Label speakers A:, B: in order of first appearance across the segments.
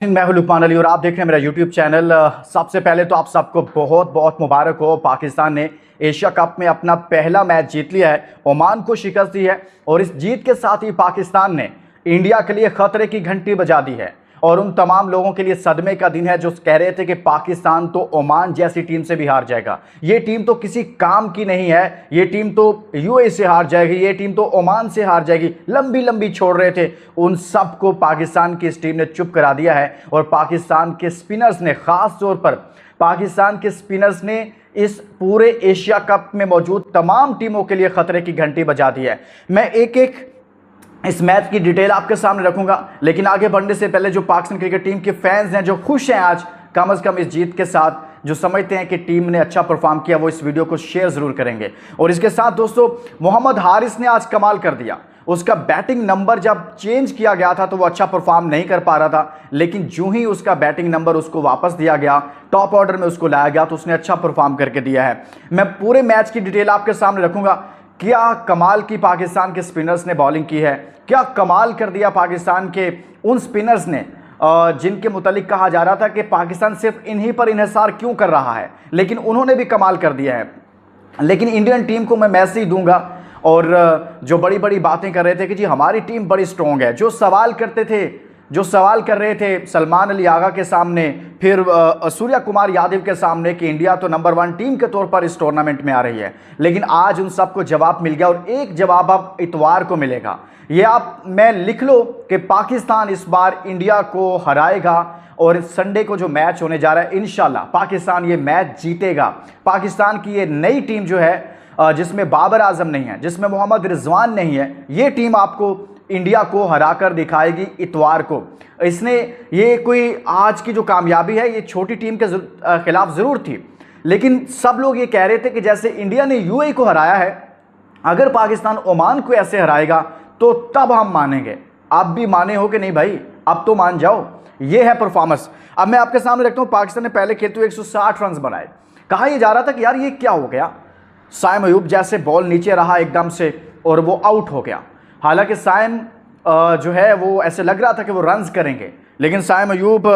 A: मैं हूं लुकमान अली और आप देख रहे हैं मेरा यूट्यूब चैनल। सबसे पहले तो आप सबको बहुत बहुत मुबारक हो। पाकिस्तान ने एशिया कप में अपना पहला मैच जीत लिया है, ओमान को शिकस्त दी है और इस जीत के साथ ही पाकिस्तान ने इंडिया के लिए खतरे की घंटी बजा दी है। और उन तमाम लोगों के लिए सदमे का दिन है जो कह रहे थे कि पाकिस्तान तो ओमान जैसी टीम से भी हार जाएगा, ये टीम तो किसी काम की नहीं है, ये टीम तो यूएई से हार जाएगी, ये टीम तो ओमान से हार जाएगी, लंबी लंबी छोड़ रहे थे। उन सबको पाकिस्तान की इस टीम ने चुप करा दिया है और पाकिस्तान के स्पिनर्स ने, खास तौर पर पाकिस्तान के स्पिनर्स ने इस पूरे एशिया कप में मौजूद तमाम टीमों के लिए खतरे की घंटी बजा दी है। मैं एक एक इस मैच की डिटेल आपके सामने रखूंगा, लेकिन आगे बढ़ने से पहले जो पाकिस्तान क्रिकेट टीम के फैंस हैं जो खुश हैं आज कम से कम इस जीत के साथ, जो समझते हैं कि टीम ने अच्छा परफॉर्म किया, वो इस वीडियो को शेयर जरूर करेंगे। और इसके साथ दोस्तों, मोहम्मद हारिस ने आज कमाल कर दिया। उसका बैटिंग नंबर जब चेंज किया गया था तो वो अच्छा परफॉर्म नहीं कर पा रहा था, लेकिन जो ही उसका बैटिंग नंबर उसको वापस दिया गया, टॉप ऑर्डर में उसको लाया गया, तो उसने अच्छा परफॉर्म करके दिया है। मैं पूरे मैच की डिटेल आपके सामने रखूंगा। क्या कमाल की पाकिस्तान के स्पिनर्स ने बॉलिंग की है, क्या कमाल कर दिया पाकिस्तान के उन स्पिनर्स ने जिनके मुतालिक कहा जा रहा था कि पाकिस्तान सिर्फ इन्हीं पर इन्हिसार क्यों कर रहा है, लेकिन उन्होंने भी कमाल कर दिया है। लेकिन इंडियन टीम को मैं मैसेज दूंगा, और जो बड़ी बड़ी बातें कर रहे थे कि जी हमारी टीम बड़ी स्ट्रॉन्ग है, जो सवाल कर रहे थे सलमान अली आगा के सामने, फिर सूर्या कुमार यादव के सामने कि इंडिया तो नंबर 1 टीम के तौर पर इस टूर्नामेंट में आ रही है, लेकिन आज उन सबको जवाब मिल गया और एक जवाब अब इतवार को मिलेगा। ये आप मैं लिख लो कि पाकिस्तान इस बार इंडिया को हराएगा और संडे को जो मैच होने जा रहा है इंशाल्लाह पाकिस्तान ये मैच जीतेगा। पाकिस्तान की ये नई टीम जो है, जिसमें बाबर आजम नहीं है, जिसमें मोहम्मद रिजवान नहीं है, ये टीम आपको इंडिया को हराकर दिखाएगी इतवार को। इसने ये कोई आज की जो कामयाबी है ये छोटी टीम के खिलाफ ज़रूर थी, लेकिन सब लोग ये कह रहे थे कि जैसे इंडिया ने यूएई को हराया है, अगर पाकिस्तान ओमान को ऐसे हराएगा तो तब हम मानेंगे। आप भी माने हो कि नहीं भाई? अब तो मान जाओ, ये है परफॉर्मेंस। अब मैं आपके सामने रखता हूँ, पाकिस्तान ने पहले खेलते हुए 160 रन बनाए। कहा यह जा रहा था कि यार ये क्या हो गया, साइम अयूब जैसे बॉल नीचे रहा एकदम से और वो आउट हो गया। हालांकि साइम जो है वो ऐसे लग रहा था कि वो रन्स करेंगे, लेकिन साइम अयूब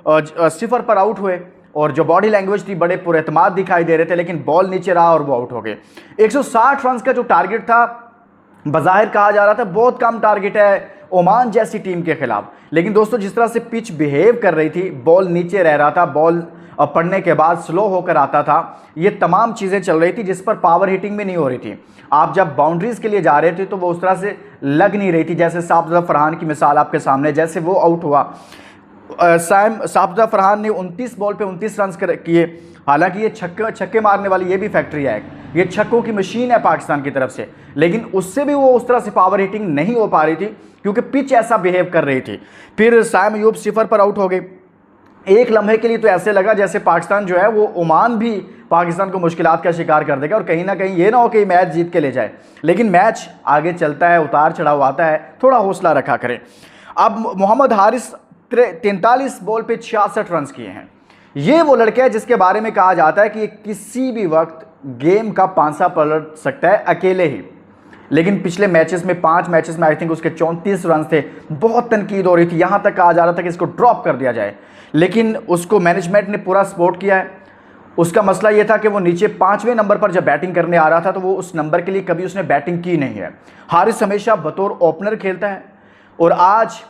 A: 0 पर आउट हुए और जो बॉडी लैंग्वेज थी बड़े पुरएतमाद दिखाई दे रहे थे, लेकिन बॉल नीचे रहा और वो आउट हो गए। 160 रन का जो टारगेट था, बज़ाहिर कहा जा रहा था बहुत कम टारगेट है ओमान जैसी टीम के खिलाफ, लेकिन दोस्तों जिस तरह से पिच बिहेव कर रही थी, बॉल नीचे रह रहा था, बॉल पड़ने के बाद स्लो होकर आता था, ये तमाम चीज़ें चल रही थी जिस पर पावर हिटिंग भी नहीं हो रही थी। आप जब बाउंड्रीज के लिए जा रहे थे तो वो उस तरह से लग नहीं रही थी, जैसे साबजा फरहान की मिसाल आपके सामने, जैसे वो आउट हुआ। साबजा फरहान ने 29 बॉल पे 29 रन किए। हालांकि ये छक्के मारने वाली ये भी फैक्ट्री है, ये छक्कों की मशीन है पाकिस्तान की तरफ से, लेकिन उससे भी वो उस तरह से पावर हिटिंग नहीं हो पा रही थी क्योंकि पिच ऐसा बिहेव कर रही थी। फिर साइम अयूब 0 पर आउट हो गए। एक लम्हे के लिए तो ऐसे लगा जैसे पाकिस्तान जो है वो ओमान भी पाकिस्तान को मुश्किलात का शिकार कर देगा और कहीं ना कहीं ये ना हो कि मैच जीत के ले जाए, लेकिन मैच आगे चलता है, उतार चढ़ाव आता है, थोड़ा हौसला रखा करें। अब मोहम्मद हारिस 43 बॉल पे 66 रन किए हैं। ये वो लड़का है जिसके बारे में कहा जाता है कि ये किसी भी वक्त गेम का पांसा पलट सकता है अकेले ही, लेकिन पिछले मैचेस में 5 मैचेस में आई थिंक उसके 34 रन थे। बहुत तनकीद हो रही थी, यहाँ तक कहा जा रहा था कि इसको ड्रॉप कर दिया जाए, लेकिन उसको मैनेजमेंट ने पूरा सपोर्ट किया है। उसका मसला ये था कि वो नीचे 5वें नंबर पर जब बैटिंग करने आ रहा था तो वो उस नंबर के लिए कभी उसने बैटिंग की नहीं है। हारिस हमेशा बतौर ओपनर खेलता है और आज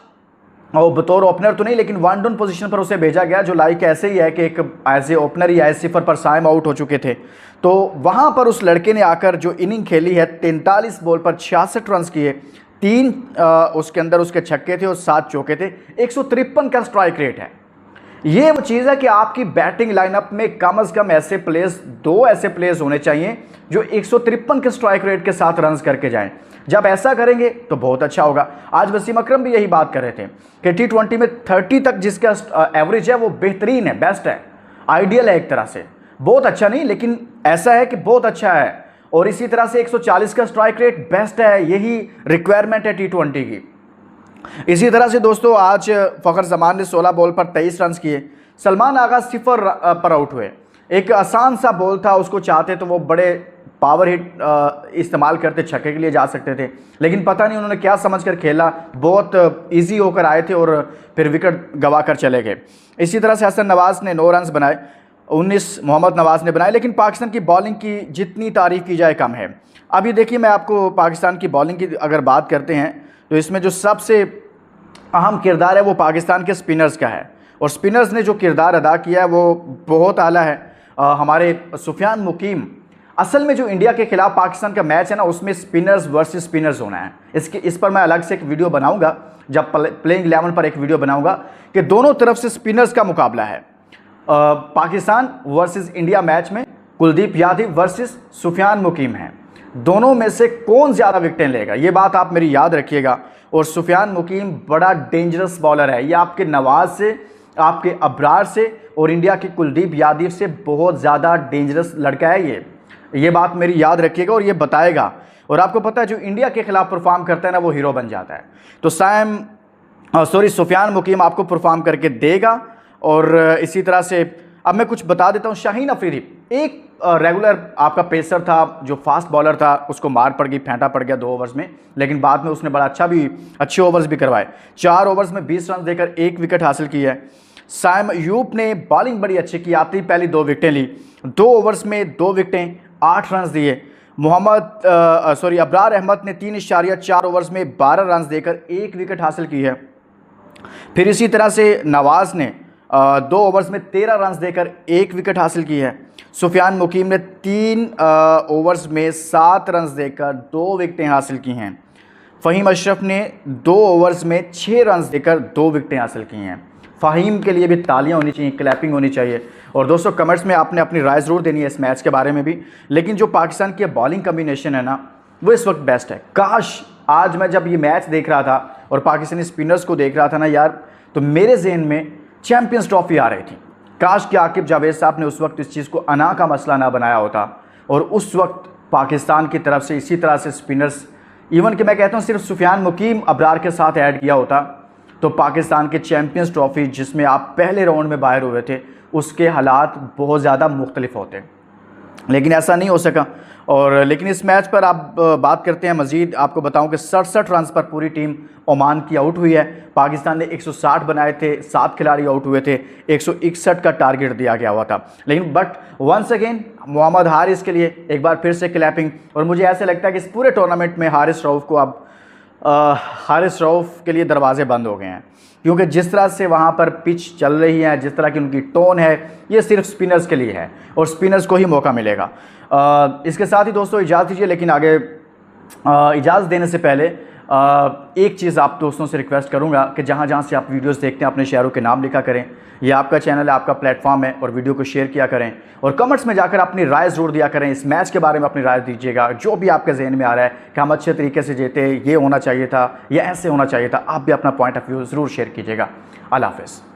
A: और बतौर ओपनर तो नहीं, लेकिन 1 डाउन पोजीशन पर उसे भेजा गया, जो लाइक ऐसे ही है कि एक एज ए ओपनर ही आए। 0 पर साइम आउट हो चुके थे, तो वहाँ पर उस लड़के ने आकर जो इनिंग खेली है, 43 बॉल पर 66 रन किए, 3 उसके अंदर उसके छक्के थे और 7 चौके थे। 153 का स्ट्राइक रेट है। ये वो चीज़ है कि आपकी बैटिंग लाइनअप में कम से कम ऐसे प्लेयर्स, 2 ऐसे प्लेयर्स होने चाहिए जो 153 के स्ट्राइक रेट के साथ रन्स करके जाएं। जब ऐसा करेंगे तो बहुत अच्छा होगा। आज वसीम अकरम भी यही बात कर रहे थे कि T20 में 30 तक जिसका एवरेज है वो बेहतरीन है, बेस्ट है, आइडियल है, एक तरह से बहुत अच्छा नहीं, लेकिन ऐसा है कि बहुत अच्छा है। और इसी तरह से 140 का स्ट्राइक रेट बेस्ट है, यही रिक्वायरमेंट है T20 की। इसी तरह से दोस्तों आज फ़खर जमान ने 16 बॉल पर 23 रन किए। सलमान आगा 0 पर आउट हुए। एक आसान सा बॉल था, उसको चाहते तो वो बड़े पावर हिट इस्तेमाल करते छक्के के लिए जा सकते थे, लेकिन पता नहीं उन्होंने क्या समझकर खेला, बहुत इजी होकर आए थे और फिर विकेट गंवा कर चले गए। इसी तरह से हसन नवाज ने 9 रन बनाए, 19 मोहम्मद नवाज ने बनाए, लेकिन पाकिस्तान की बॉलिंग की जितनी तारीफ़ की जाए कम है। अभी देखिए, मैं आपको पाकिस्तान की बॉलिंग की अगर बात करते हैं तो इसमें जो सबसे अहम किरदार है वो पाकिस्तान के स्पिनर्स का है, और स्पिनर्स ने जो किरदार अदा किया है वो बहुत आला है। हमारे सुफियान मुकीम, असल में जो इंडिया के खिलाफ पाकिस्तान का मैच है ना, उसमें स्पिनर्स वर्सेस स्पिनर्स होना है। इस पर मैं अलग से एक वीडियो बनाऊंगा, जब प्लेइंग 11 पर एक वीडियो बनाऊंगा कि दोनों तरफ से स्पिनर्स का मुकाबला है। पाकिस्तान वर्सेस इंडिया मैच में कुलदीप यादव वर्सेस सुफियान मुकीम है, दोनों में से कौन ज़्यादा विकेटें लेगा, ये बात आप मेरी याद रखिएगा। और सुफियान मुकीम बड़ा डेंजरस बॉलर है, ये आपके नवाज से, आपके अब्रार से और इंडिया के कुलदीप यादव से बहुत ज़्यादा डेंजरस लड़का है ये बात मेरी याद रखिएगा और ये बताएगा। और आपको पता है जो इंडिया के खिलाफ परफॉर्म करता है ना, वो हीरो बन जाता है। तो सुफियान मुकीम आपको परफॉर्म करके देगा। और इसी तरह से अब मैं कुछ बता देता हूँ। शाहीन अफरीदी एक रेगुलर आपका पेसर था, जो फास्ट बॉलर था, उसको मार पड़ गई, फेंटा पड़ गया 2 ओवर्स में, लेकिन बाद में उसने बड़ा अच्छे ओवर्स भी करवाए। 4 ओवर्स में 20 रन देकर 1 विकेट हासिल की है। साइम अयूब ने बॉलिंग बड़ी अच्छी की, आती पहली 2 विकेटें ली, 2 ओवर्स में 2 विकेटें, 8 रन दिए। अब्रार अहमद ने 3.4 ओवर्स में 12 रन देकर 1 विकेट हासिल की है। फिर इसी तरह से नवाज ने 2 ओवर्स में 13 रन देकर 1 विकेट हासिल की है। सुफियान मुकीम ने 3 ओवर्स में 7 रन देकर 2 विकेटें हासिल की हैं। फ़हीम अशरफ ने 2 ओवर्स में 6 रन देकर 2 विकेटें हासिल की हैं। फ़हीम के लिए भी तालियां होनी चाहिए, क्लैपिंग होनी चाहिए। और दोस्तों, कमेंट्स में आपने अपनी राय ज़रूर देनी है इस मैच के बारे में भी। लेकिन जो पाकिस्तान की बॉलिंग कम्बिनेशन है ना, वो इस वक्त बेस्ट है। काश आज मैं जब ये मैच देख रहा था और पाकिस्तानी स्पिनर्स को देख रहा था ना यार, तो मेरे जहन में चैम्पियंस ट्रॉफी आ रही थी। काश कि आकिब जावेद साहब ने उस वक्त इस चीज़ को अना का मसला ना बनाया होता, और उस वक्त पाकिस्तान की तरफ से इसी तरह से स्पिनर्स, इवन कि मैं कहता हूँ सिर्फ सुफियान मुकीम अब्रार के साथ ऐड किया होता, तो पाकिस्तान के चैम्पियंस ट्रॉफी जिसमें आप पहले राउंड में बाहर हुए थे, उसके हालात बहुत ज़्यादा मुख्तलिफ होते, लेकिन ऐसा नहीं हो सका। और लेकिन इस मैच पर आप बात करते हैं मज़ीद, आपको बताऊं कि 67 रन पर पूरी टीम ओमान की आउट हुई है। पाकिस्तान ने 160 बनाए थे, 7 खिलाड़ी आउट हुए थे, 161 का टारगेट दिया गया हुआ था। लेकिन but once again Mohammad Haris के लिए एक बार फिर से क्लैपिंग। और मुझे ऐसे लगता है कि इस पूरे टूर्नामेंट में हारिस रऊफ़ को अब हारिस रऊफ़ के लिए दरवाजे बंद हो गए हैं, क्योंकि जिस तरह से वहाँ पर पिच चल रही है, जिस तरह की उनकी टोन है, ये सिर्फ स्पिनर्स के लिए है और स्पिनर्स को ही मौका मिलेगा। इसके साथ ही दोस्तों इजाज़त दीजिए, लेकिन आगे इजाज़त देने से पहले एक चीज़ आप दोस्तों से रिक्वेस्ट करूंगा कि जहाँ जहाँ से आप वीडियोस देखते हैं अपने शहरों के नाम लिखा करें। ये आपका चैनल है, आपका प्लेटफॉर्म है, और वीडियो को शेयर किया करें और कमेंट्स में जाकर अपनी राय ज़रूर दिया करें। इस मैच के बारे में अपनी राय दीजिएगा, जो भी आपके जहन में आ रहा है कि हम अच्छे तरीके से जीते, ये होना चाहिए था या ऐसे होना चाहिए था, आप भी अपना पॉइंट ऑफ व्यू ज़रूर शेयर कीजिएगा। अल्लाह हाफ़िज़।